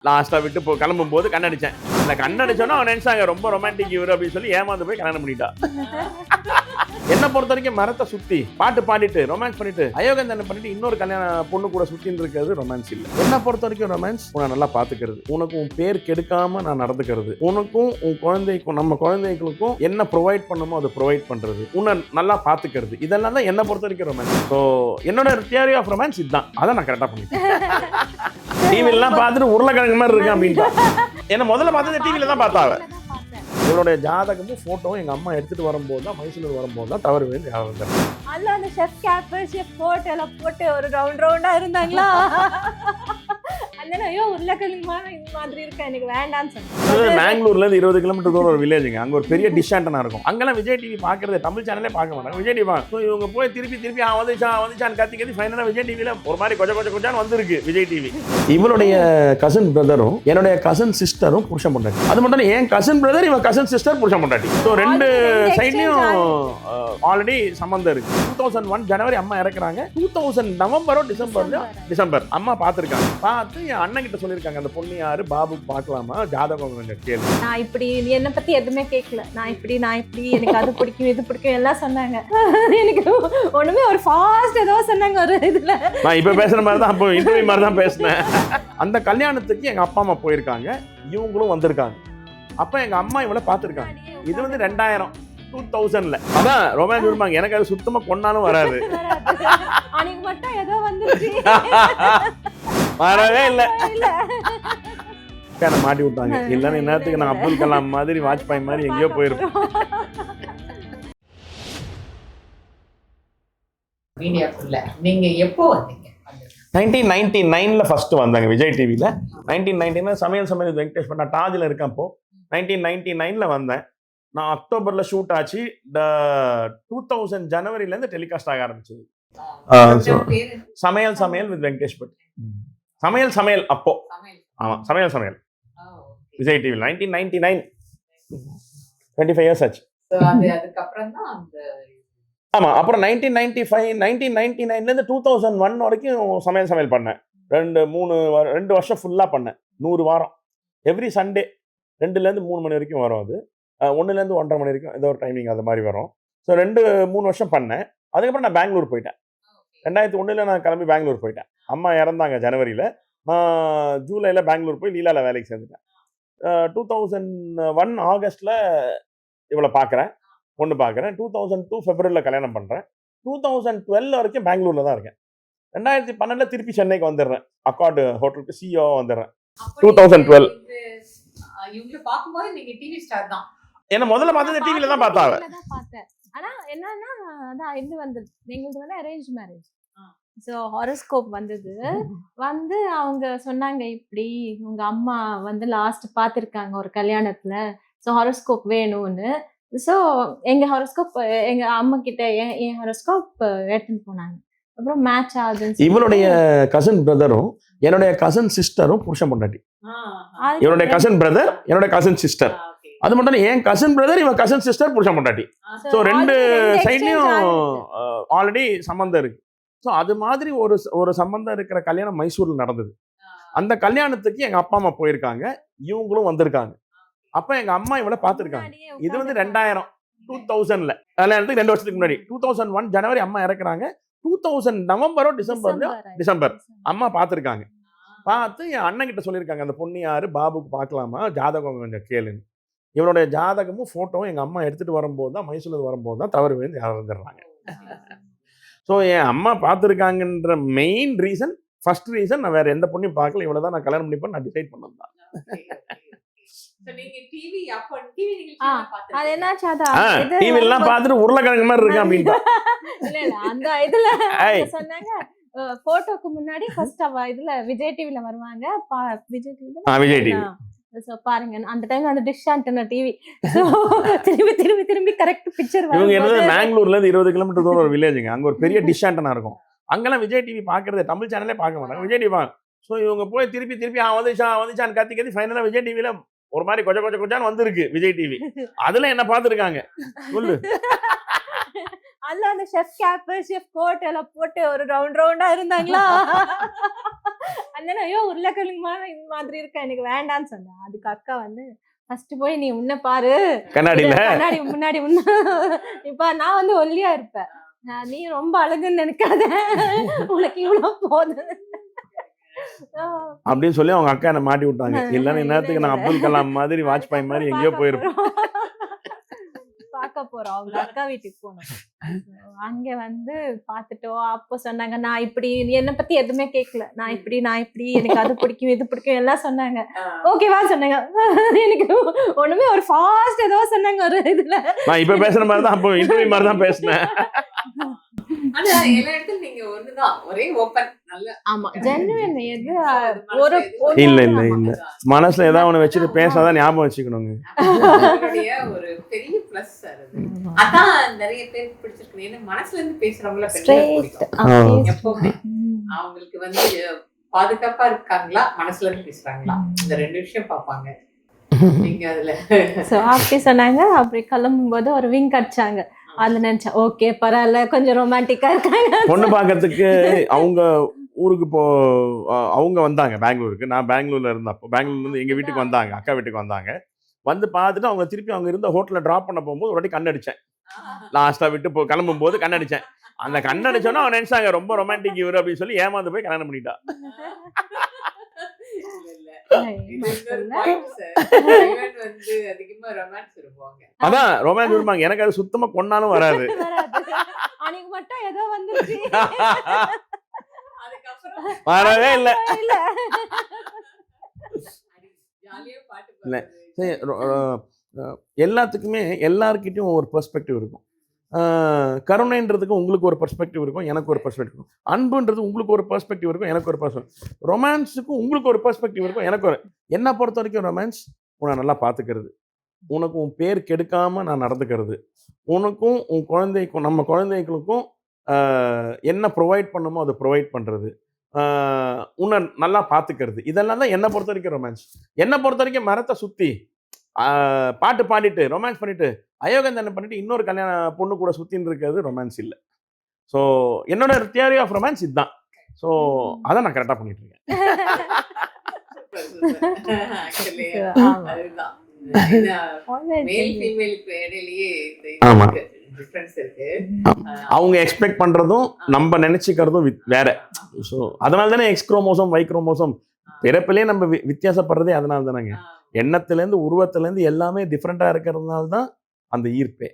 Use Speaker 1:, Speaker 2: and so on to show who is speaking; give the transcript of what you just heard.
Speaker 1: லாஸ்டா விட்டு கிளம்பும் போது கண்ணடிச்சேன். அந்த கண்ணடிச்சோன்னா அவன் நினைச்சாங்க ரொம்ப ரொமான்டிக் இவரு அப்படின்னு சொல்லி ஏமாந்து போய் கல்யாணம் பண்ணிட்டா. என்ன பொறுத்த வரைக்கும் மரத்தை சுத்தி பாட்டு பாடிட்டு ரொமான்ஸ் பண்ணிட்டு அயோகந்தனை பண்ணிட்டு இன்னொரு கல்யாண பொண்ணு கூட சுத்தின்னு இருக்கிறது ரொமான்ஸ் இல்ல. என்ன பொறுத்த வரைக்கும் ரொமான்ஸ் உன்னை நல்லா பாத்துக்கிறது, உனக்கு உன் பேர் கெடுக்காம நான் நடந்துக்கிறது, உனக்கும் உன் குழந்தைக்கும் நம்ம குழந்தைகளுக்கும் என்ன ப்ரொவைட் பண்ணுமோ அதை ப்ரொவைட் பண்றது, உன்னை நல்லா பாத்துக்கிறது, இதெல்லாம் தான் என்ன பொறுத்த வரைக்கும் ரொமான்ஸ். ஸோ என்னோட தியரி ஆஃப் ரொமான்ஸ் இதுதான். அதை நான் கரெக்டா பண்ணிட்டேன். டிவிலாம் பார்த்துட்டு உருளைக்கிழங்கு மாதிரி இருக்கு அப்படின்ட்டு என்ன முதல்ல பார்த்தது டிவியில தான் பார்த்தாங்க. இவளுடைய ஜாதகமும் போட்டோவும் எங்க அம்மா எடுத்துட்டு வரும்போது தான் மைசூர் வரும்போது தான் தவறு வேண்டிய
Speaker 2: அல்ல அந்த ஷெஃப் கேப் ஷெஃப் கோட் எல்லாம் போட்டு ஒரு ரவுண்டா இருந்தாங்களா. ஐயோ உருளைக்கிழங்கு இந்த மாதிரி இருக்கு எனக்கு வேண்டாம்னு சொன்னேன்.
Speaker 1: பெங்களூர்ல இருந்து 20 கிலோமீட்டர் தூரம் ஒரு வில்லேஜுங்க. அங்க ஒரு பெரிய டிஷ் ஆண்டனா இருக்கும். அங்கெல்லாம் விஜய் டிவி பாக்குறது தமிழ் சேனலே பார்க்க மாட்டாங்க. விஜய் டிவி இவங்க போய் திருப்பி வந்துச்சான் கத்தி ஃபைனலா விஜய் டிவில ஒரு மாதிரி கொஞ்சம் வந்திருக்கு விஜய் டிவி. இவளுடைய கசின் பிரதரும் என்னுடைய கசின் சிஸ்டரும் புருஷன் பொண்டாட்டி. அது மட்டும் என் கசின் பிரதர் இவன் கசின் சிஸ்டர் புருஷன் பொண்டாட்டி. ஸோ ரெண்டு சைட்லயும் ஆல்ரெடி சம்பந்தம் இருக்கு. 2001 ஜனவரி அம்மா இறக்குறாங்க. 2000 நவம்பரோ டிசம்பர் அம்மா பார்த்துருக்காங்க. பார்த்து என் அண்ணன் கிட்ட சொல்லியிருக்காங்க அந்த பொண்ணு யாரு பாபு பார்க்கலாமா ஜாதகம் கேள்வி.
Speaker 2: நான் இப்படி என்னை பத்தி எதுவுமே கேட்கல. நான் இப்படி எனக்கு அது பிடிக்கும் இது பிடிக்கும் எல்லாம் சொன்னாங்க. எனக்கு ஒண்ணுமே ஒரு ஃபாஸ்ட் ஏதோ சொன்னாங்க ஒரு இதுல.
Speaker 1: நான் இப்ப பேசுற மாதிரி தான் அப்போ இன்டர்வியூ மாதிரி தான் பேசினேன். அந்த கல்யாணத்துக்கு எங்க அப்பா அம்மா போயிருக்காங்க, இவங்களும் வந்திருக்காங்க. அப்ப எங்க அம்மா இவளை பார்த்துருக்காங்க. இது வந்து 2000ல அதான் ரொமான்ஸ் விடுவாங்க. எனக்கு அது சுத்தமா கொண்டாலும் வராது.
Speaker 2: அன்னைக்கு மட்டும் ஏதோ வந்துச்சு
Speaker 1: வரவே இல்லை. மாட்டி விட்டாங்க. இல்லன்னு நேரத்துக்கு நான் அப்துல் கலாம் மாதிரி வாஜ்பாய் மாதிரி எங்கேயோ போயிருப்பேன்.
Speaker 3: நீங்க எப்போ வந்தீங்க?
Speaker 1: 1999ல ஃபர்ஸ்ட் வந்தாங்க விஜய் டிவில. 1999 சமையல் வெங்கடேஷ் பண்ண டாஜ்ல இருக்கேன். அப்போ 1999ல வந்தேன். நான் அக்டோபர்ல ஷூட் ஆச்சு. 2000 ஜனவரில இருந்து டெலிகாஸ்ட் ஆக ஆரம்பிச்சது. சமையல் வித் வெங்கடேஷ் பட். சமையல் அப்போ ஆமா சமையல் விஜய் டிவி 1999 25 இயர்ஸ் ஆச்சு. ஆமா அப்புறம் 1999ல இருந்து 2001 வரைக்கும் சமையல் பண்ணேன். 2 வருஷம் ஃபுல்லா பண்ணேன். 100 வாரம் எவ்ரி சண்டே 2ல இருந்து 3 மணி வரைக்கும் வரும். அது 1ல இருந்து 1:30 மணி வரைக்கும் ஏதோ ஒரு டைமிங் அது மாதிரி வரும். ஸோ 2-3 வருஷம் பண்ணேன். அதுக்கப்புறம் நான் பெங்களூர் போயிட்டேன். 2001ல நான் கிளம்பி பெங்களூர் போயிட்டேன். அம்மா இறந்தாங்க ஜனவரியில. நான் ஜூலைல பெங்களூர் போய் லீலால வேலைக்கு சேர்ந்துட்டேன். 2001 ஆகஸ்ட்ல இவளை பார்க்குறேன், பொண்ணு பார்க்குறேன். 2002 பிப்ரவரியில் கல்யாணம் பண்ணுறேன். 2012 வரைக்கும் பெங்களூர்ல தான் இருக்கேன். 2012ல திருப்பி சென்னைக்கு வந்துடுறேன். அக்கார்டு ஹோட்டலுக்கு சிஇஓ வந்துடுறேன். 2012 என்ன முதல்ல பார்த்தது டிவில தான் பார்த்தாங்க.
Speaker 2: ஆனா என்னன்னா அதான் இது வந்து எங்களுக்கு வந்து அரேஞ்ச் மேரேஜ். ஸோ ஹாரோஸ்கோப் வந்தது. வந்து அவங்க சொன்னாங்க இப்படி உங்க அம்மா வந்து லாஸ்ட் பார்த்துருக்காங்க ஒரு கல்யாணத்துல. ஸோ ஹாரோஸ்கோப் வேணும்னு. ஸோ எங்க ஹாரோஸ்கோப் எங்க அம்மா கிட்ட என் ஹாரோஸ்கோப் எடுத்துட்டு போனாங்க. அப்புறம் மேட்ச் ஆகுதுன்னு.
Speaker 1: இவளுடைய கசின் பிரதரும் என்னுடைய கசின் சிஸ்டரும் புருஷன் பொண்டாட்டி. இவனுடைய கசின் பிரதர் என்னோட கசின் சிஸ்டர். அது மட்டும் என் கசின் பிரதர் இவன் கசின் சிஸ்டர் புருஷன் பொண்டாட்டி. ஸோ ரெண்டு சைட்லயும் ஆல்ரெடி சம்பந்தம் இருக்கு. ஸோ அது மாதிரி ஒரு சம்பந்தம் இருக்கிற கல்யாணம் மைசூர்ல நடந்தது. அந்த கல்யாணத்துக்கு எங்க அப்பா அம்மா போயிருக்காங்க, இவங்களும் வந்திருக்காங்க. அப்ப எங்க அம்மா இவளை பார்த்துருக்காங்க. இது வந்து 2000ல கல்யாணத்துக்கு 2 வருஷத்துக்கு முன்னாடி 2001 ஜனவரி அம்மா இறக்குறாங்க. 2000 நவம்பரோ டிசம்பர் அம்மா பார்த்துருக்காங்க. பார்த்து என் அண்ணன் கிட்ட சொல்லியிருக்காங்க அந்த பொண்ணு யாரு பாபுக்கு பார்க்கலாமா ஜாதகம் கொஞ்சம் கேளுன்னு. இவனுடைய ஜாதகமும் போட்டோவும் எங்க அம்மா எடுத்துட்டு வரும்போது தான் மைசூர் வரும்போது தான் தவறு வேண்டி இறந்துடுறாங்க. ஸோ என் அம்மா பார்த்துருக்காங்கன்ற மெயின் ரீசன், ஃபர்ஸ்ட் ரீசன் நான் வேற எந்த பொண்ணையும் பார்க்கல, இவ்வளோ தான் நான் கல்யாணம் பண்ணிப்பேன் நான் டிசைட் பண்ணது தான். டிவிலாம் பார்த்துட்டு உருளைக்கிழங்கு மாதிரி இருக்கு அப்படின்ட்டு
Speaker 2: அந்த இதுல சொன்னாங்க. போட்டோக்கு முன்னாடி ஃபர்ஸ்ட் அவ இதுல விஜய் டிவில வருவாங்க. விஜய் டிவி பாருங்க அந்த டைம் அந்த டிஷ் ஆண்டனா டிவி திரும்பி கரெக்ட் பிக்சர் வரும்.
Speaker 1: இவங்க என்னது பெங்களூர்ல இருந்து 20 கிலோமீட்டர் தூரம் ஒரு வில்லேஜுங்க. அங்க ஒரு பெரிய டிஷ் ஆண்டனா இருக்கும். அங்கெல்லாம் விஜய் டிவி பாக்குறது தமிழ் சேனலே பார்க்க மாட்டாங்க. விஜய் டிவி ஸோ இவங்க போய் திருப்பி வந்துச்சான் கத்தி ஃபைனலா விஜய் டிவில ஒரு மாதிரி கொஞ்சம் வந்திருக்கு விஜய் டிவி. அதுல என்ன பார்த்துருக்காங்க சொல்லு.
Speaker 2: அதுல அந்த ஷெஃப் கேப் ஷெஃப் கோட் எல்லாம் போட்டு ஒரு ரவுண்டா இருந்தாங்களா. அதனால ஐயோ உருளைக்கிழங்கு மாதிரி இருக்க எனக்கு வேண்டான்னு சொன்னேன். அதுக்கு அக்கா வந்து ஃபர்ஸ்ட் போய் நீ உன்ன பாரு
Speaker 1: கண்ணாடியில
Speaker 2: கண்ணாடி முன்னாடி இப்ப நான் வந்து ஒல்லியா இருப்பேன், நீ ரொம்ப அழகுன்னு நினைக்காத, உனக்கு இவ்வளவு போதும்
Speaker 1: அப்படின்னு சொல்லி அவங்க அக்கா என்ன மாட்டி விட்டாங்க. இல்லைன்னு நேரத்துக்கு நான் அப்துல் கலாம் மாதிரி வாஜ்பாய் மாதிரி எங்கேயோ போயிருப்பேன்.
Speaker 2: பார்க்க போறோம் அவங்க அக்கா வீட்டுக்கு போனோம். அங்க வந்து பாத்துட்டோம். அப்போ சொன்னாங்க நான் இப்படி, என்னை பத்தி எதுவுமே கேட்கல, நான் இப்படி எனக்கு அது பிடிக்கும் இது பிடிக்கும் எல்லாம் சொன்னாங்க. ஓகேவா சொன்னாங்க. எனக்கு ஒண்ணுமே ஒரு ஃபாஸ்ட் ஏதோ சொன்னாங்க ஒரு இதுல.
Speaker 1: நான் இப்ப பேசுற மாதிரி தான் அப்போ இன்டர்வியூ மாதிரி தான் பேசினேன்.
Speaker 3: ஆனா எல்லா இடத்துல நீங்க ஒண்ணுதான், ஒரே ஓபன். நல்ல
Speaker 2: ஆமா ஜென்யூன். எது ஒரு
Speaker 1: இல்ல மனசுல ஏதாவது ஒண்ணு வச்சுட்டு பேசாதான் ஞாபகம் வச்சுக்கணுங்க.
Speaker 3: அவங்களுடைய ஒரு பெரிய பிளஸ் சார் அது. அதான் நிறைய பேருக்கு பிடிச்சிருக்கு. ஏன்னா மனசுல இருந்து பேசுறவங்கள எப்பவுமே அவங்களுக்கு வந்து பாதுகாப்பா இருக்காங்களா, மனசுல இருந்து பேசுறாங்களா, இந்த ரெண்டு விஷயம் பார்ப்பாங்க. நீங்க அதுல
Speaker 2: அப்படி சொன்னாங்க. அப்படி கிளம்பும் போது ஒரு விங் அடிச்சாங்க. அதுல நினைச்சேன் ஓகே பரவாயில்ல கொஞ்சம் ரொமான்டிக்கா இருக்காங்க.
Speaker 1: பொண்ணு பாக்கிறதுக்கு அவங்க ஊருக்கு அவங்க வந்தாங்க பெங்களூருக்கு. நான் பெங்களூர்ல இருந்தப்போ பெங்களூர்ல இருந்து எங்க வீட்டுக்கு வந்தாங்க, அக்கா வீட்டுக்கு வந்தாங்க. வந்து பார்த்துட்டு அவங்க திருப்பி அவங்க இருந்த ஹோட்டல்ல டிராப் பண்ண போகும்போது ஒரு வாட்டி கண்ணடிச்சேன். லாஸ்டா விட்டு கிளம்பும் போது கண்ணடிச்சேன். அந்த கண்ணடிச்சோன்னா அவங்க நினைச்சாங்க ரொம்ப ரொமான்டிக் இவரு அப்படின்னு சொல்லி ஏமாந்து போய் கல்யாணம் பண்ணிட்டா. அதான் ரொமான்ஸ் இருப்பாங்க. எனக்கு அது சுத்தமா கொண்டாலும் வராது.
Speaker 2: மட்டும் ஏதோ வந்துருச்சு,
Speaker 1: வரவே இல்லை. எல்லாத்துக்குமே எல்லாருக்கிட்டையும் ஒரு பெர்ஸ்பெக்டிவ் இருக்கும். கருணைன்றதுக்கு உங்களுக்கு ஒரு பெர்ஸ்பெக்டிவ் இருக்கும், எனக்கு ஒரு பெர்ஸ்பெக்டிவ் இருக்கும். அன்புன்றது உங்களுக்கு ஒரு பெர்ஸ்பெக்டிவ் இருக்கும், எனக்கு ஒரு பெர்ஸ்பெக்டிவ். ரொமான்ஸுக்கும் உங்களுக்கு ஒரு பெர்ஸ்பெக்டிவ் இருக்கும், எனக்கு ஒரு. என்னை பொறுத்த வரைக்கும் ரொமான்ஸ் உன்னை நல்லா பார்த்துக்கிறது, உனக்கு உன் பேர் கெடுக்காமல் நான் நடந்துக்கிறது, உனக்கும் உன் குழந்தைக்கும் நம்ம குழந்தைகளுக்கும் என்ன ப்ரொவைட் பண்ணுமோ அதை ப்ரொவைட் பண்ணுறது, உன்னை நல்லா பார்த்துக்கிறது. இதெல்லாம் தான் என்னை பொறுத்த வரைக்கும் ரொமான்ஸ். என்னை பொறுத்த வரைக்கும் மரத்தை சுற்றி பாட்டு பாடிட்டு ரொமான்ஸ் பண்ணிட்டு அயோகந்தனை பண்ணிட்டு இன்னொரு கல்யாண பொண்ணு கூட சுற்றின்னு இருக்கிறது ரொமான்ஸ் இல்லை. ஸோ என்னோட தியரி ஆஃப் ரொமான்ஸ் இதுதான். ஸோ அதை நான் கரெக்டாக பண்ணிட்டு இருக்கேன். அவங்க எக்ஸ்பெக்ட் பண்றதும் நம்ம நினைச்சுக்கிறதும் வேற. ஸோ அதனால தானே எக்ஸ் குரோமோசோம் ஒய் குரோமோசோம் பிறப்பிலே நம்ம வித்தியாசப்படுறதே அதனால தானேங்க. எண்ணத்துலேருந்து உருவத்துலேருந்து எல்லாமே டிஃப்ரெண்டா இருக்கிறதுனால தான் அந்த ஈர்ப்பே.